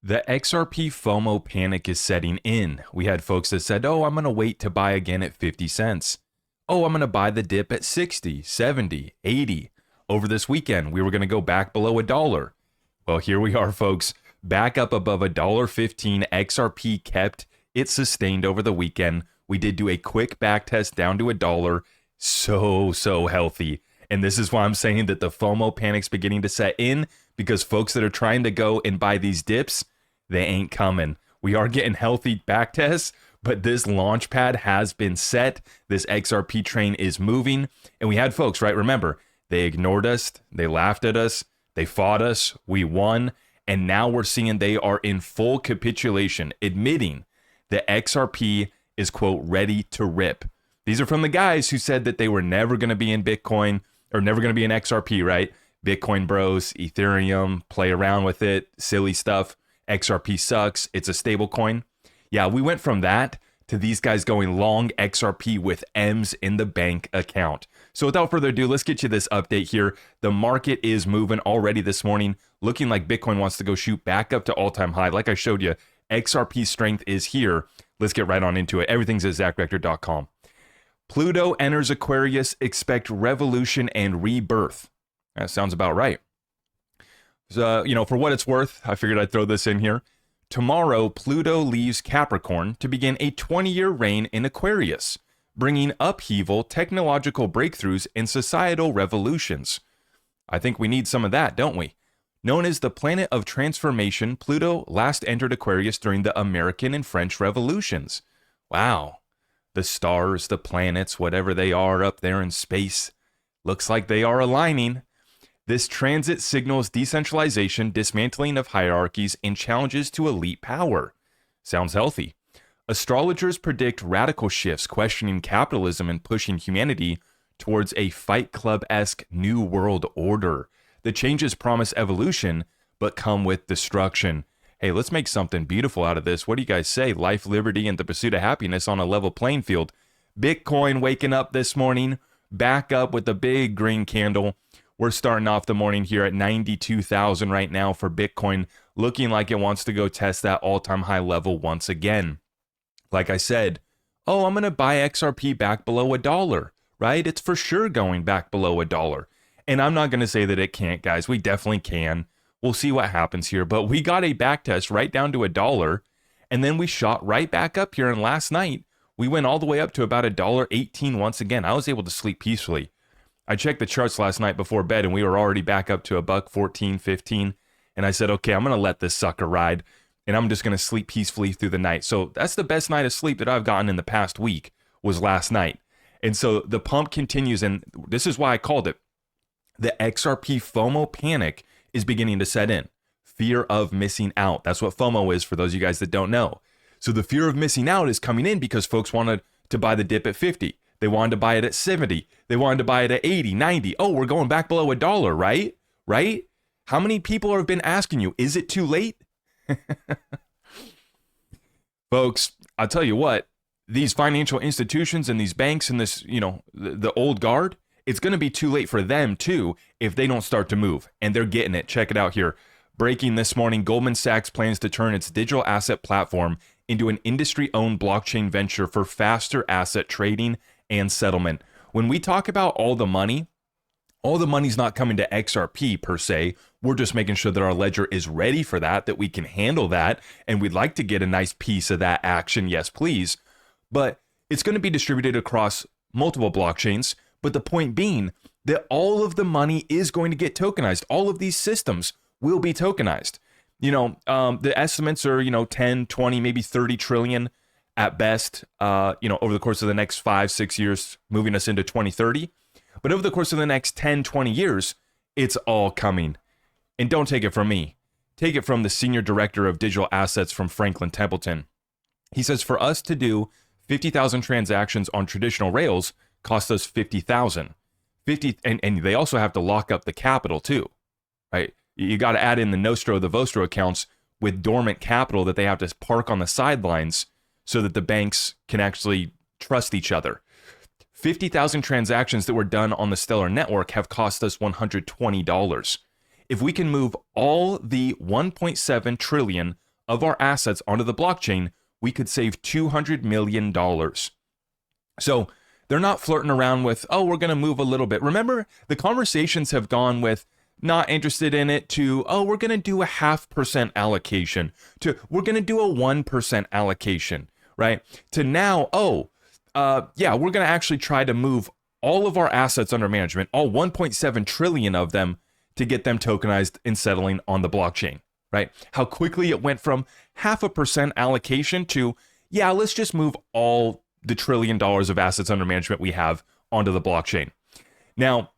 The XRP FOMO panic is setting in. We had folks that said, oh, I'm going to wait to buy again at 50 cents. Oh, I'm going to buy the dip at 60, 70, 80. Over this weekend, we were going to go back below $1. Well, here we are, folks, back up above $1.15. XRP kept it sustained over the weekend. We did do a quick back test down to $1. So healthy. And this is why I'm saying that the FOMO panic's beginning to set in, because folks that are trying to go and buy these dips, they ain't coming. We are getting healthy back tests, but this launch pad has been set. This XRP train is moving. And we had folks, right? Remember, they ignored us. They laughed at us. They fought us. We won. And now we're seeing they are in full capitulation, admitting that XRP is, quote, ready to rip. These are from the guys who said that they were never going to be in Bitcoin or never going to be in XRP, right? Bitcoin bros, Ethereum, play around with it, silly stuff. XRP sucks. It's a stable coin. Yeah, we went from that to these guys going long XRP with M's in the bank account. So without further ado, let's get you this update here. The market is moving already this morning, looking like Bitcoin wants to go shoot back up to all-time high. Like I showed you, XRP strength is here. Let's get right on into it. Everything's at ZachRector.com. Pluto enters Aquarius, expect revolution and rebirth. That sounds about right. So, for what it's worth, I figured I'd throw this in here. Tomorrow, Pluto leaves Capricorn to begin a 20-year reign in Aquarius, bringing upheaval, technological breakthroughs, and societal revolutions. I think we need some of that, don't we? Known as the planet of transformation, Pluto last entered Aquarius during the American and French revolutions. Wow. The stars, the planets, whatever they are up there in space, looks like they are aligning. This transit signals decentralization, dismantling of hierarchies, and challenges to elite power. Sounds healthy. Astrologers predict radical shifts, questioning capitalism and pushing humanity towards a Fight Club-esque new world order. The changes promise evolution, but come with destruction. Hey, let's make something beautiful out of this. What do you guys say? Life, liberty, and the pursuit of happiness on a level playing field. Bitcoin waking up this morning, back up with a big green candle. We're starting off the morning here at 92,000 right now for Bitcoin, looking like it wants to go test that all-time high level once again. Like I said, oh, I'm going to buy XRP back below $1, right? It's for sure going back below $1. And I'm not going to say that it can't, guys. We definitely can. We'll see what happens here. But we got a back test right down to $1, and then we shot right back up here. And last night, we went all the way up to about $1.18 once again. I was able to sleep peacefully. I checked the charts last night before bed, and we were already back up to $1.14, 15. And I said, okay, I'm going to let this sucker ride, and I'm just going to sleep peacefully through the night. So that's the best night of sleep that I've gotten in the past week, was last night. And so the pump continues, and this is why I called it. The XRP FOMO panic is beginning to set in. Fear of missing out. That's what FOMO is for those of you guys that don't know. So the fear of missing out is coming in because folks wanted to buy the dip at 50. They wanted to buy it at 70. They wanted to buy it at 80, 90. Oh, we're going back below $1, right? Right? How many people have been asking you, is it too late? Folks, I'll tell you what, these financial institutions and these banks and this, the old guard, it's going to be too late for them too if they don't start to move. And they're getting it. Check it out here. Breaking this morning, Goldman Sachs plans to turn its digital asset platform into an industry-owned blockchain venture for faster asset trading and settlement. When we talk about all the money's not coming to XRP per se. We're just making sure that our ledger is ready for that we can handle that, and we'd like to get a nice piece of that action, yes please. But it's going to be distributed across multiple blockchains, but the point being that all of the money is going to get tokenized. All of these systems will be tokenized. The estimates are, 10, 20, maybe 30 trillion at best, over the course of the next 5-6 years, moving us into 2030. But over the course of the next 10, 20 years, it's all coming. And don't take it from me. Take it from the senior director of digital assets from Franklin Templeton. He says for us to do 50,000 transactions on traditional rails cost us 50,000. And they also have to lock up the capital too, right? You got to add in the Nostro, the Vostro accounts with dormant capital that they have to park on the sidelines so that the banks can actually trust each other. 50,000 transactions that were done on the Stellar network have cost us $120. If we can move all the 1.7 trillion of our assets onto the blockchain, we could save $200 million. So they're not flirting around with, oh, we're going to move a little bit. Remember, the conversations have gone with not interested in it to, oh, we're going to do a 0.5% allocation, to we're going to do a 1% allocation, right? To now, yeah, we're going to actually try to move all of our assets under management, all 1.7 trillion of them, to get them tokenized and settling on the blockchain, right? How quickly it went from 0.5% allocation to, yeah, let's just move all the $1 trillion of assets under management we have onto the blockchain. Now,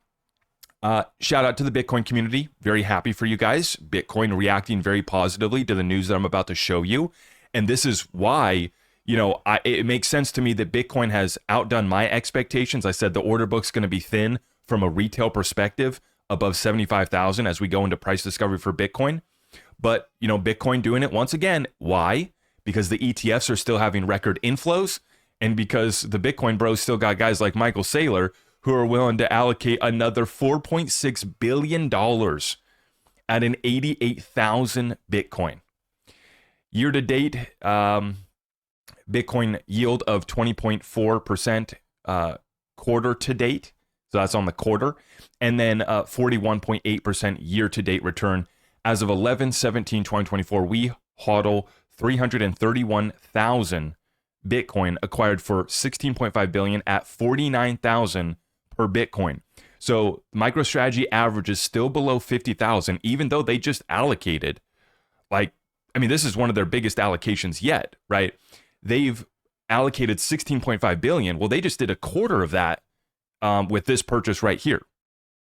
shout out to the Bitcoin community. Very happy for you guys. Bitcoin reacting very positively to the news that I'm about to show you. And this is why, it makes sense to me that Bitcoin has outdone my expectations. I said the order book's going to be thin from a retail perspective, above 75,000 as we go into price discovery for Bitcoin. But, Bitcoin doing it once again. Why? Because the ETFs are still having record inflows, and because the Bitcoin bros still got guys like Michael Saylor who are willing to allocate another $4.6 billion at an 88,000 Bitcoin. Year to date, Bitcoin yield of 20.4% quarter to date. So that's on the quarter. And then 41.8% year to date return. As of 11/17/2024, we hodl 331,000 Bitcoin acquired for 16.5 billion at 49,000 per Bitcoin. So MicroStrategy average is still below 50,000, even though they just allocated, this is one of their biggest allocations yet, right? They've allocated 16.5 billion. Well, they just did a quarter of that with this purchase right here.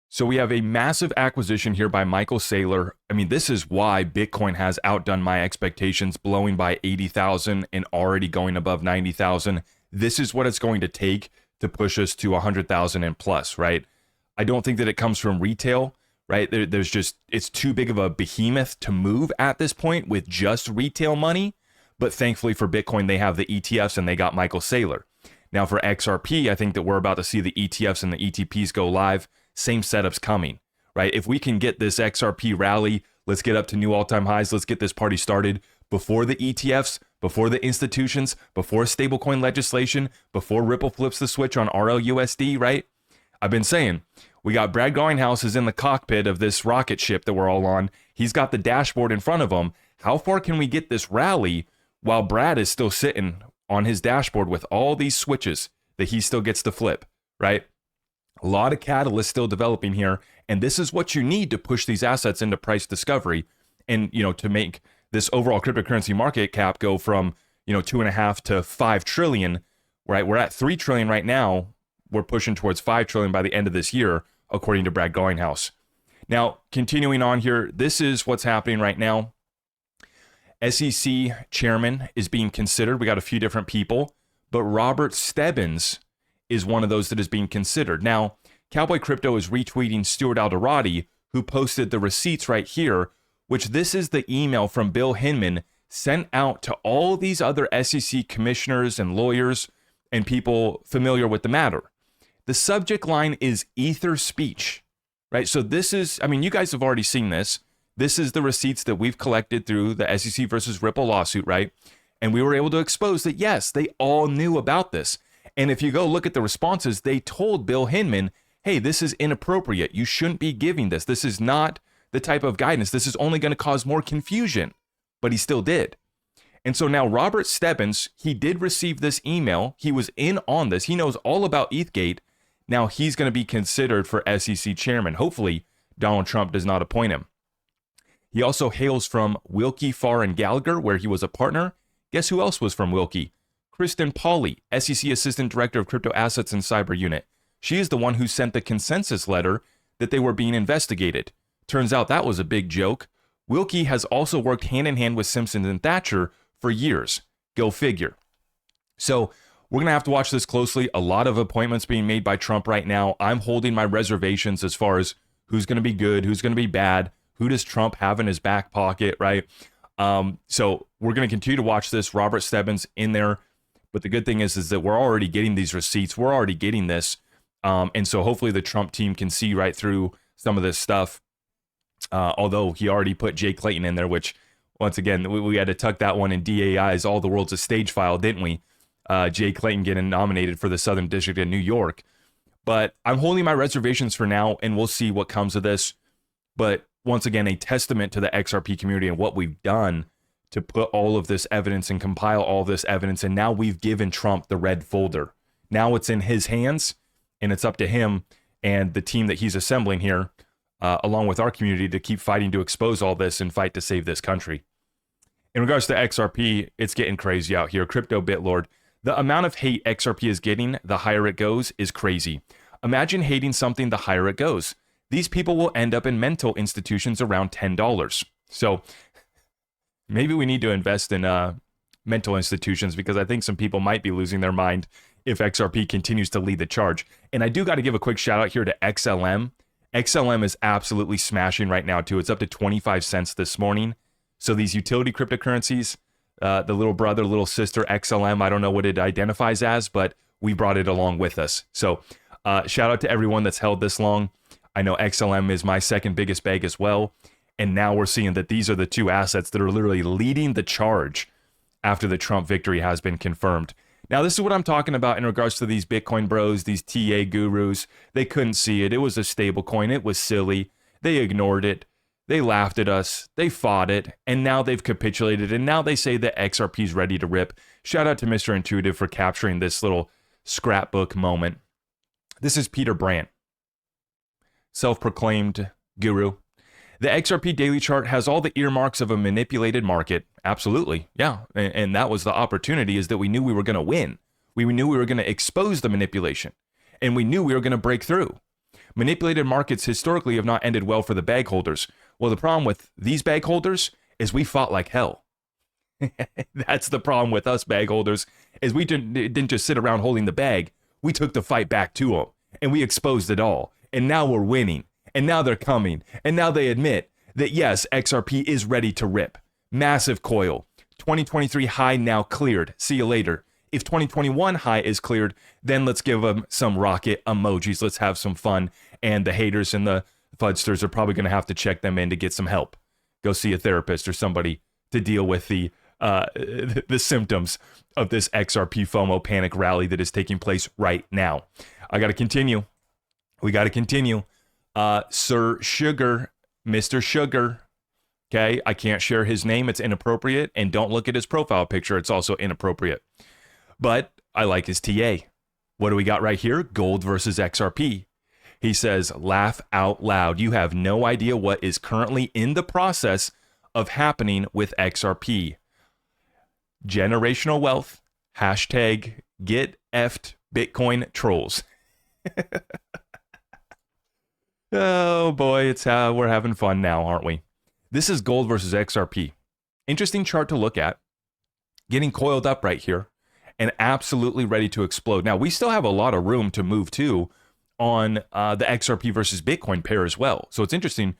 So we have a massive acquisition here by Michael Saylor. This is why Bitcoin has outdone my expectations, blowing by 80,000 and already going above 90,000. This is what it's going to take to push us to 100,000 and plus, right? I don't think that it comes from retail, right? It's too big of a behemoth to move at this point with just retail money. But thankfully for Bitcoin, they have the ETFs and they got Michael Saylor. Now for XRP, I think that we're about to see the ETFs and the ETPs go live. Same setup's coming, right? If we can get this XRP rally, let's get up to new all-time highs. Let's get this party started before the ETFs, before the institutions, before stablecoin legislation, before Ripple flips the switch on RLUSD, right? I've been saying, we got Brad Garlinghouse is in the cockpit of this rocket ship that we're all on. He's got the dashboard in front of him. How far can we get this rally while Brad is still sitting on his dashboard with all these switches that he still gets to flip, right? A lot of catalysts still developing here, and this is what you need to push these assets into price discovery and, to make this overall cryptocurrency market cap go from, 2.5 to 5 trillion, right? We're at 3 trillion right now. We're pushing towards 5 trillion by the end of this year, according to Brad Garlinghouse. Now, continuing on here, this is what's happening right now. SEC chairman is being considered. We got a few different people, but Robert Stebbins is one of those that is being considered. Now, Cowboy Crypto is retweeting Stuart Alderati, who posted the receipts right here, which this is the email from Bill Hinman sent out to all these other SEC commissioners and lawyers and people familiar with the matter. The subject line is Ether speech, right? So this is, you guys have already seen this. This is the receipts that we've collected through the SEC versus Ripple lawsuit, right? And we were able to expose that, yes, they all knew about this. And if you go look at the responses, they told Bill Hinman, hey, this is inappropriate. You shouldn't be giving this. This is not the type of guidance. This is only going to cause more confusion. But he still did. And so now Robert Stebbins, he did receive this email. He was in on this. He knows all about ETHgate. Now he's going to be considered for SEC chairman. Hopefully, Donald Trump does not appoint him. He also hails from Wilkie, Farr, and Gallagher, where he was a partner. Guess who else was from Wilkie? Kristen Pauly, SEC Assistant Director of Crypto Assets and Cyber Unit. She is the one who sent the consensus letter that they were being investigated. Turns out that was a big joke. Wilkie has also worked hand in hand with Simpson and Thatcher for years. Go figure. So we're going to have to watch this closely. A lot of appointments being made by Trump right now. I'm holding my reservations as far as who's going to be good, who's going to be bad, who does Trump have in his back pocket, right? So we're going to continue to watch this. Robert Stebbins in there. But the good thing is that we're already getting these receipts. We're already getting this. And so hopefully the Trump team can see right through some of this stuff. Although he already put Jay Clayton in there, which Once again, we had to tuck that one in DAI's All the World's a Stage file, didn't we? Jay Clayton getting nominated for the Southern District of New York. But I'm holding my reservations for now, and we'll see what comes of this. But once again, a testament to the XRP community and what we've done to put all of this evidence and compile all this evidence. And now we've given Trump the red folder. Now it's in his hands, and it's up to him and the team that he's assembling here, along with our community, to keep fighting to expose all this and fight to save this country. In regards to XRP, it's getting crazy out here. Crypto BitLord. The amount of hate XRP is getting, the higher it goes, is crazy. Imagine hating something, the higher it goes. These people will end up in mental institutions around $10. So maybe we need to invest in mental institutions, because I think some people might be losing their mind if XRP continues to lead the charge. And I do got to give a quick shout out here to XLM. XLM is absolutely smashing right now too. It's up to 25 cents this morning. So these utility cryptocurrencies, the little brother, little sister XLM, I don't know what it identifies as, but we brought it along with us. So shout out to everyone that's held this long. I know XLM is my second biggest bag as well. And now we're seeing that these are the two assets that are literally leading the charge after the Trump victory has been confirmed. Now, this is what I'm talking about in regards to these Bitcoin bros, these TA gurus. They couldn't see it. It was a stable coin. It was silly. They ignored it. They laughed at us. They fought it. And now they've capitulated. And now they say that XRP is ready to rip. Shout out to Mr. Intuitive for capturing this little scrapbook moment. This is Peter Brandt, self-proclaimed guru. The XRP daily chart has all the earmarks of a manipulated market. Absolutely. Yeah. And that was the opportunity, is that we knew we were going to win. We knew we were going to expose the manipulation. And we knew we were going to break through. Manipulated markets historically have not ended well for the bag holders. Well, the problem with these bag holders is we fought like hell. That's the problem with us bag holders, is we didn't just sit around holding the bag. We took the fight back to them, and we exposed it all. And now we're winning. And now they're coming. And now they admit that, yes, XRP is ready to rip. Massive coil. 2023 high now cleared. See you later. If 2021 high is cleared, then let's give them some rocket emojis. Let's have some fun. And the haters and the fudsters are probably going to have to check them in to get some help. Go see a therapist or somebody to deal with the symptoms of this XRP FOMO panic rally that is taking place right now. I got to continue. We got to continue. Sir Sugar, Mr. Sugar. Okay, I can't share his name. It's inappropriate. And don't look at his profile picture. It's also inappropriate. But I like his TA. What do we got right here? Gold versus XRP. He says, laugh out loud. You have no idea what is currently in the process of happening with XRP. Generational wealth. Hashtag get effed Bitcoin trolls. Oh boy, it's how we're having fun now, aren't we? This is gold versus XRP. Interesting chart to look at. Getting coiled up right here and absolutely ready to explode. Now, we still have a lot of room to move to on the XRP versus Bitcoin pair as well. So it's interesting.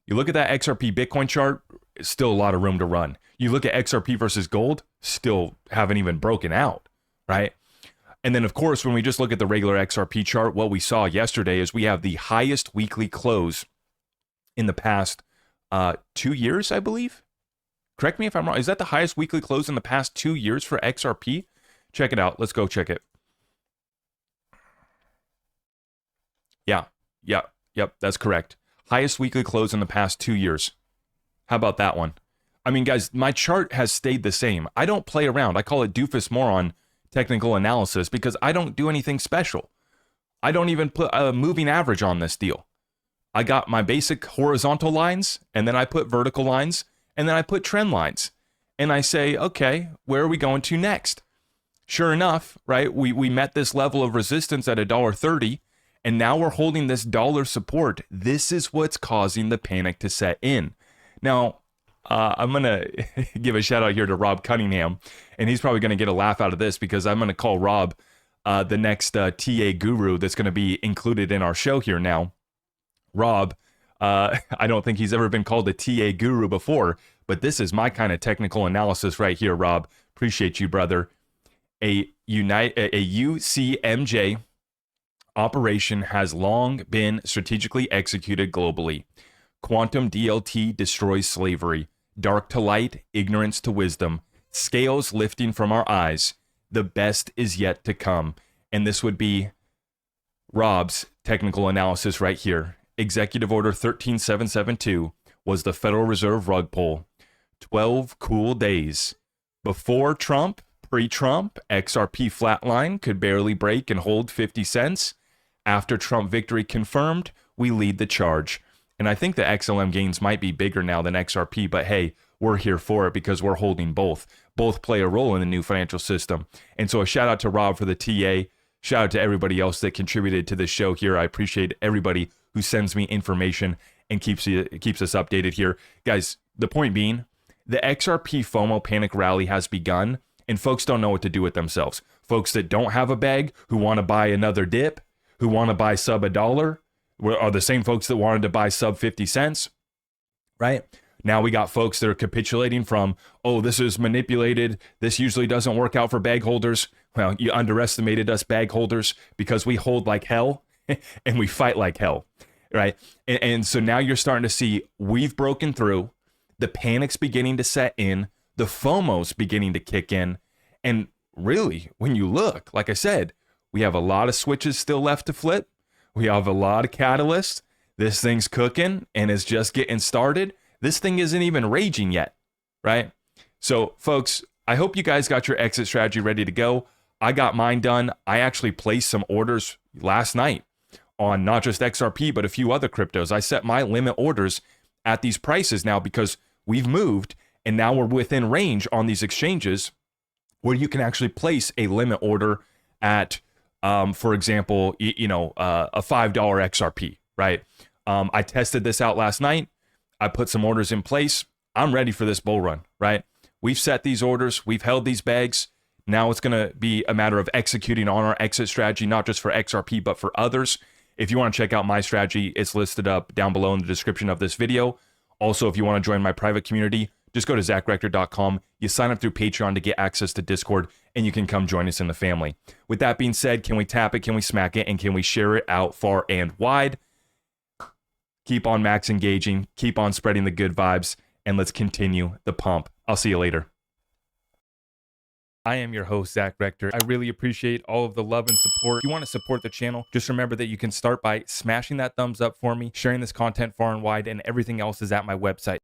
You look at that XRP Bitcoin chart, it's still a lot of room to run. You look at XRP versus gold, still haven't even broken out, right? And then, of course, when we just look at the regular XRP chart, what we saw yesterday is we have the highest weekly close in the past 2 years, I believe. Correct me if I'm wrong. Is that the highest weekly close in the past 2 years for XRP? Check it out. Let's go check it. Yep, that's correct. Highest weekly close in the past 2 years. How about that one? I mean, guys, my chart has stayed the same. I don't play around. I call it doofus moron technical analysis because I don't do anything special. I don't even put a moving average on this deal. I got my basic horizontal lines, and then I put vertical lines, and then I put trend lines. And I say, okay, where are we going to next? Sure enough, right, we met this level of resistance at $1.30, and now we're holding this dollar support. This is what's causing the panic to set in. Now, I'm going to give a shout out here to Rob Cunningham, and he's probably going to get a laugh out of this because I'm going to call Rob the next TA guru that's going to be included in our show here now. Rob, I don't think he's ever been called a TA guru before, but this is my kind of technical analysis right here, Rob. Appreciate you, brother. A UCMJ operation has long been strategically executed globally. Quantum DLT destroys slavery. dark to light, ignorance to wisdom, scales lifting from our eyes. The best is yet to come. And this would be Rob's technical analysis right here. Executive Order 13772 was the Federal Reserve rug pull. 12 cool days. Before Trump, pre-Trump, XRP flatline could barely break and hold 50 cents. After Trump victory confirmed, we lead the charge. And I think the XLM gains might be bigger now than XRP, but hey, we're here for it because we're holding both. Both play a role in the new financial system. And so a shout out to Rob for the TA. Shout out to everybody else that contributed to this show here. I appreciate everybody who sends me information and keeps us updated here. Guys, the point being, the XRP FOMO panic rally has begun, and folks don't know what to do with themselves. Folks that don't have a bag, who want to buy another dip, who want to buy sub $1, are the same folks that wanted to buy sub 50 cents, right? Now we got folks that are capitulating from, oh, this is manipulated. This usually doesn't work out for bag holders. Well, you underestimated us bag holders because we hold like hell and we fight like hell, right? And so now you're starting to see we've broken through. The panic's beginning to set in. The FOMO's beginning to kick in. And really, when you look, like I said, we have a lot of switches still left to flip. We have a lot of catalysts. This thing's cooking and it's just getting started. This thing isn't even raging yet, right? So, folks, I hope you guys got your exit strategy ready to go. I got mine done. I actually placed some orders last night on not just XRP, but a few other cryptos. I set my limit orders at these prices now because we've moved and now we're within range on these exchanges where you can actually place a limit order at, for example, a $5 XRP, right? I tested this out last night. I put some orders in place. I'm ready for this bull run, right? We've set these orders. We've held these bags. Now it's going to be a matter of executing on our exit strategy, not just for XRP, but for others. If you want to check out my strategy, it's listed up down below in the description of this video. Also, if you want to join my private community, just go to zachrector.com. You sign up through Patreon to get access to Discord, and you can come join us in the family. With that being said, can we tap it? Can we smack it? And can we share it out far and wide? Keep on max engaging, keep on spreading the good vibes, and let's continue the pump. I'll see you later. I am your host, Zach Rector. I really appreciate all of the love and support. If you want to support the channel, just remember that you can start by smashing that thumbs up for me, sharing this content far and wide, and everything else is at my website.